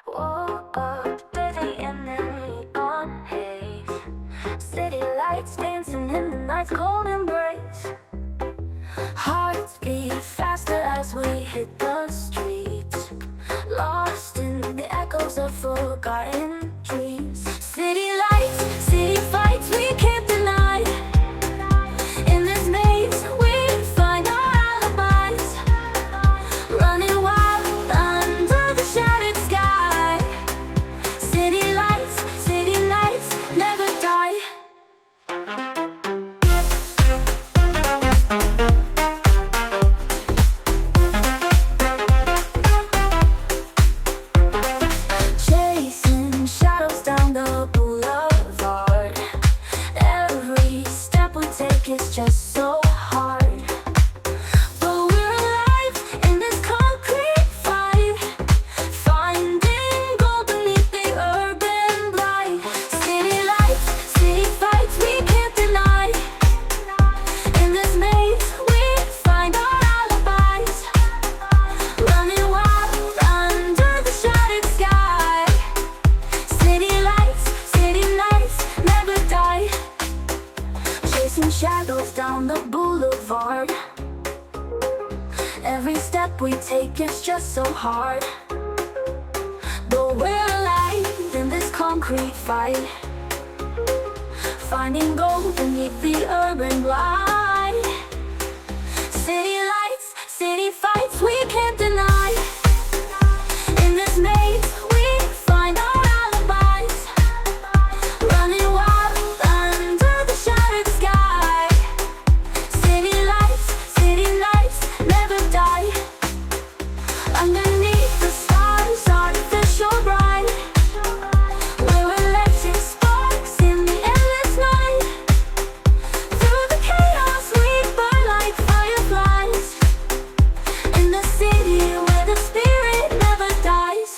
Woke up busy in the neon haze. City lights dancing in the night's cold embrace. Hearts beat faster as we hit the streets, lost in the echoes of forgotten dreams. City lights, city fights, we can't deny. In this maze, we find our alibis, running wild under the shattered sky. City lights, never die. Chasing shadows down the boulevard. Every step we take is just so hard. But we're alive in this concrete fight, finding gold beneath the urban light. City lights, city fights, we can't deny. In this maze, we find our alibis, running wild under the shattered sky. City lights, never die. Chasing shadows down the boulevard. Every step we take is just so hard. But we're alive in this concrete fight, finding gold beneath the urban light. City fights, we can't deny. In this maze, we find our alibis, running wild under the shattered sky. City lights, never die. Underneath the stars, artificial bright, we're electric sparks in the endless night. Through the chaos, we burn like fireflies, in the city where the spirit never dies.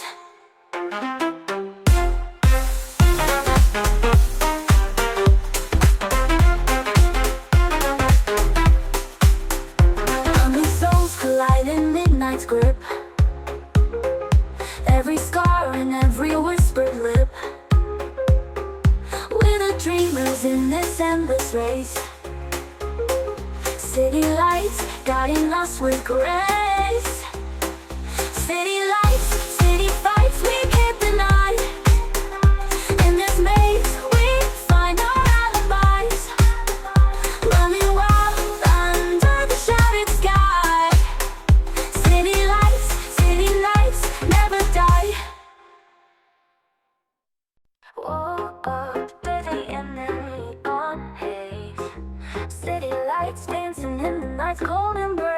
Hungry souls collide in midnight's grip, every scar and every whispered lip. We're the dreamers in this endless race. City lights guiding us with grace. City lights, city fights, we can't deny. In this maze, we find our alibis, running wild under the shattered sky. City lights, never die. Woke up busy in the neon haze. City lights dancing in the night's cold embrace.